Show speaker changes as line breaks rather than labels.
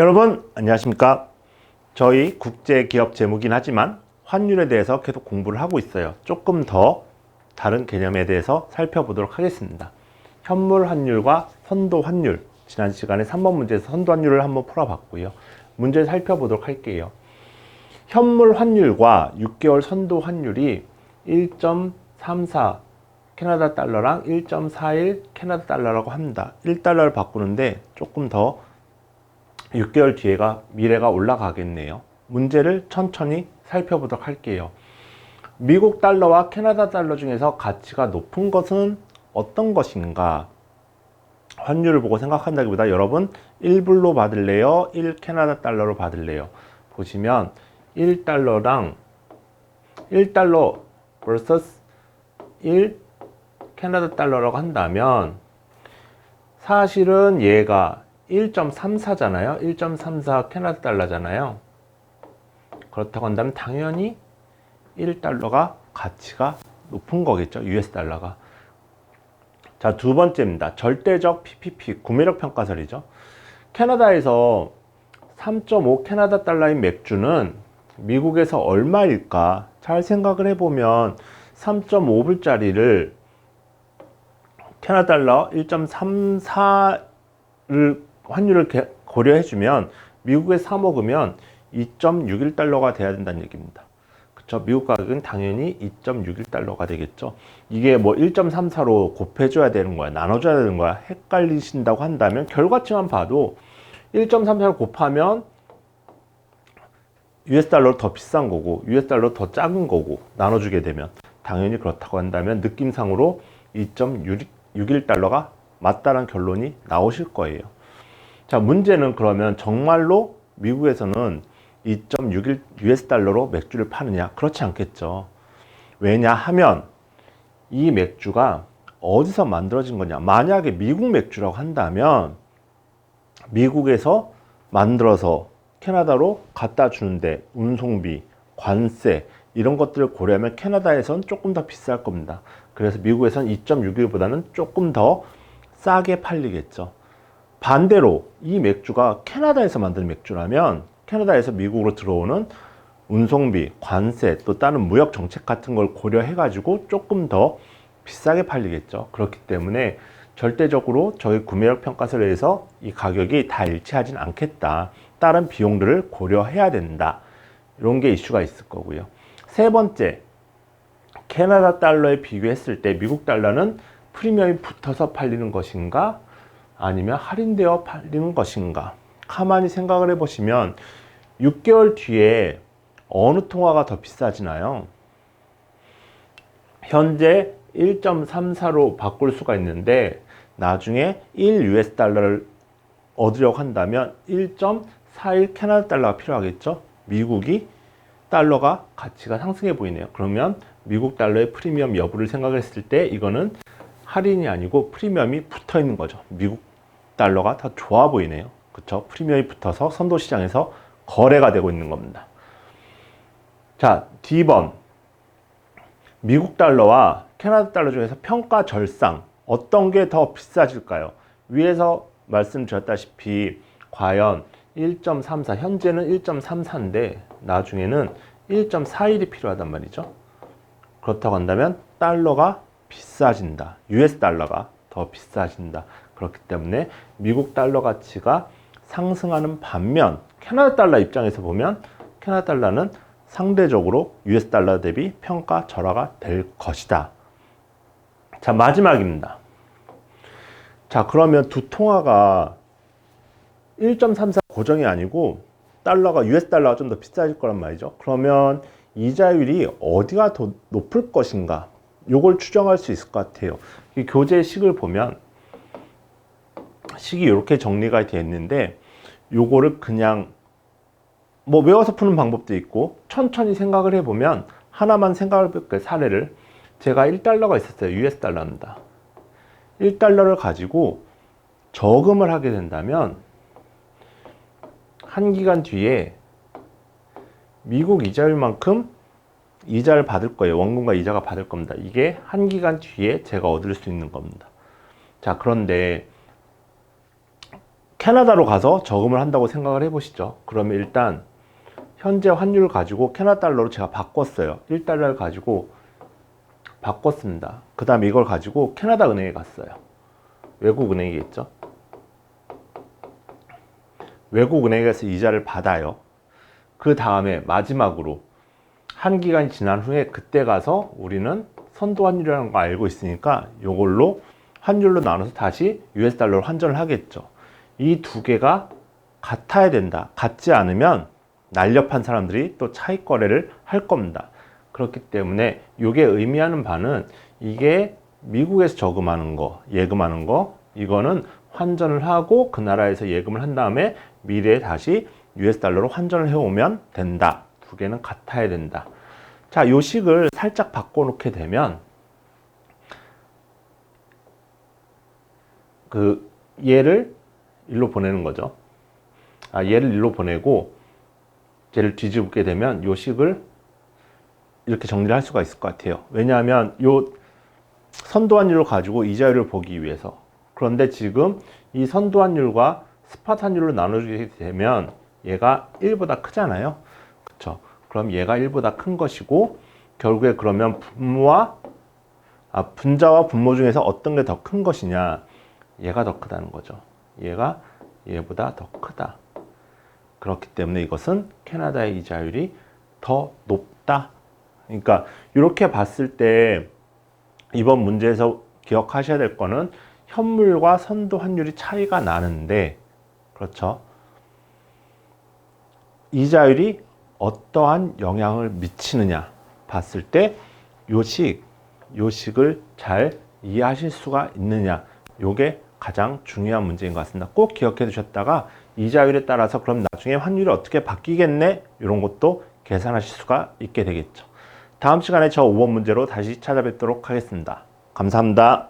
여러분 안녕하십니까. 저희 국제기업 재무긴 하지만 환율에 대해서 계속 공부를 하고 있어요. 조금 더 다른 개념에 대해서 살펴보도록 하겠습니다. 현물 환율과 선도 환율, 지난 시간에 3번 문제에서 선도 환율을 한번 풀어봤고요. 문제 살펴보도록 할게요. 현물 환율과 6개월 선도 환율이 1.34 캐나다 달러랑 1.41 캐나다 달러라고 합니다. 1달러를 바꾸는데 조금 더 6개월 뒤에가 미래가 올라가겠네요. 문제를 천천히 살펴보도록 할게요. 미국 달러와 캐나다 달러 중에서 가치가 높은 것은 어떤 것인가? 환율을 보고 생각한다기보다 여러분 1불로 받을래요? 1 캐나다 달러로 받을래요? 보시면 1달러랑 1달러 vs 1 캐나다 달러라고 한다면 사실은 얘가 1.34잖아요. 1.34 캐나다 달러잖아요. 그렇다고 한다면 당연히 1달러가 가치가 높은 거겠죠. US 달러가. 자, 두 번째입니다. 절대적 PPP, 구매력 평가설이죠. 캐나다에서 3.5 캐나다 달러인 맥주는 미국에서 얼마일까? 잘 생각을 해보면 3.5불짜리를 캐나다 달러 1.34를 환율을 고려해주면 미국에서 사 먹으면 2.61달러가 돼야 된다는 얘기입니다. 그쵸? 미국 가격은 당연히 2.61달러가 되겠죠. 이게 뭐 1.34로 곱해줘야 되는 거야, 나눠줘야 되는 거야, 헷갈리신다고 한다면 결과치만 봐도 1.34로 곱하면 US 달러로 더 비싼 거고 US 달러로 더 작은 거고 나눠주게 되면 당연히 그렇다고 한다면 느낌상으로 2.61달러가 맞다는 결론이 나오실 거예요. 자, 문제는 그러면 정말로 미국에서는 2.61 US 달러로 맥주를 파느냐? 그렇지 않겠죠. 왜냐하면 이 맥주가 어디서 만들어진 거냐? 만약에 미국 맥주라고 한다면 미국에서 만들어서 캐나다로 갖다 주는데 운송비, 관세 이런 것들을 고려하면 캐나다에선 조금 더 비쌀 겁니다. 그래서 미국에선 2.61보다는 조금 더 싸게 팔리겠죠. 반대로 이 맥주가 캐나다에서 만든 맥주라면 캐나다에서 미국으로 들어오는 운송비, 관세 또 다른 무역 정책 같은 걸 고려해 가지고 조금 더 비싸게 팔리겠죠. 그렇기 때문에 절대적으로 저희 구매력 평가서에서 이 가격이 다 일치하진 않겠다. 다른 비용들을 고려해야 된다. 이런 게 이슈가 있을 거고요. 세 번째, 캐나다 달러에 비교했을 때 미국 달러는 프리미엄이 붙어서 팔리는 것인가? 아니면 할인되어 팔리는 것인가? 가만히 생각을 해보시면 6개월 뒤에 어느 통화가 더 비싸지나요? 현재 1.34로 바꿀 수가 있는데 나중에 1 US 달러를 얻으려고 한다면 1.41 캐나다 달러가 필요하겠죠? 미국이 달러가 가치가 상승해 보이네요. 그러면 미국 달러의 프리미엄 여부를 생각했을 때 이거는 할인이 아니고 프리미엄이 붙어 있는 거죠. 미국 달러가 더 좋아 보이네요. 그쵸? 프리미엄이 붙어서 선도 시장에서 거래가 되고 있는 겁니다. 자, D번. 미국 달러와 캐나다 달러 중에서 평가 절상. 어떤 게 더 비싸질까요? 위에서 말씀드렸다시피 과연 1.34, 현재는 1.34인데 나중에는 1.41이 필요하단 말이죠. 그렇다고 한다면 달러가 비싸진다. US 달러가 더 비싸진다. 그렇기 때문에 미국 달러 가치가 상승하는 반면 캐나다 달러 입장에서 보면 캐나다 달러는 상대적으로 US 달러 대비 평가 절하가 될 것이다. 자, 마지막입니다. 자, 그러면 두 통화가 1.34 고정이 아니고 달러가 US 달러가 좀 더 비싸질 거란 말이죠. 그러면 이자율이 어디가 더 높을 것인가? 요걸 추정할 수 있을 것 같아요. 이 교재 식을 보면 식이 이렇게 정리가 되어 있는데 요거를 그냥 뭐 외워서 푸는 방법도 있고 천천히 생각을 해보면 하나만 생각을 해볼게요. 사례를 제가 1달러가 있었어요. US 달러입니다. 1달러를 가지고 저금을 하게 된다면 한 기간 뒤에 미국 이자율만큼 이자를 받을 거예요. 원금과 이자가 받을 겁니다. 이게 한 기간 뒤에 제가 얻을 수 있는 겁니다. 자, 그런데 캐나다로 가서 저금을 한다고 생각을 해보시죠. 그러면 일단 현재 환율을 가지고 캐나다 달러로 제가 바꿨어요. 1달러를 가지고 바꿨습니다. 그 다음에 이걸 가지고 캐나다 은행에 갔어요. 외국 은행이겠죠. 외국 은행에서 이자를 받아요. 그 다음에 마지막으로 한 기간이 지난 후에 그때 가서 우리는 선도 환율이라는 거 알고 있으니까 이걸로 환율로 나눠서 다시 US 달러로 환전을 하겠죠. 이 두 개가 같아야 된다. 같지 않으면 날렵한 사람들이 또 차익 거래를 할 겁니다. 그렇기 때문에 이게 의미하는 바는 이게 미국에서 저금하는 거, 예금하는 거, 이거는 환전을 하고 그 나라에서 예금을 한 다음에 미래에 다시 US 달러로 환전을 해오면 된다. 두 개는 같아야 된다. 자, 요 식을 살짝 바꿔놓게 되면 얘를 일로 보내는 거죠. 얘를 일로 보내고 얘를 뒤집게 되면 요 식을 이렇게 정리를 할 수가 있을 것 같아요. 왜냐하면 요 선도환율을 가지고 이자율을 보기 위해서. 그런데 지금 이 선도환율과 스팟 환율을 나눠주게 되면 얘가 1보다 크잖아요. 그쵸? 그럼 얘가 1보다 큰 것이고 결국에 그러면 분자와 분모 중에서 어떤 게 더 큰 것이냐? 얘가 더 크다는 거죠. 얘가 얘보다 더 크다. 그렇기 때문에 이것은 캐나다의 이자율이 더 높다. 그러니까 이렇게 봤을 때 이번 문제에서 기억하셔야 될 거는 현물과 선도 환율이 차이가 나는데, 그렇죠? 이자율이 어떠한 영향을 미치느냐 봤을 때 요식을 잘 이해하실 수가 있느냐, 요게 가장 중요한 문제인 것 같습니다. 꼭 기억해 두셨다가 이자율에 따라서 그럼 나중에 환율이 어떻게 바뀌겠네, 이런 것도 계산하실 수가 있게 되겠죠. 다음 시간에 저 5번 문제로 다시 찾아뵙도록 하겠습니다. 감사합니다.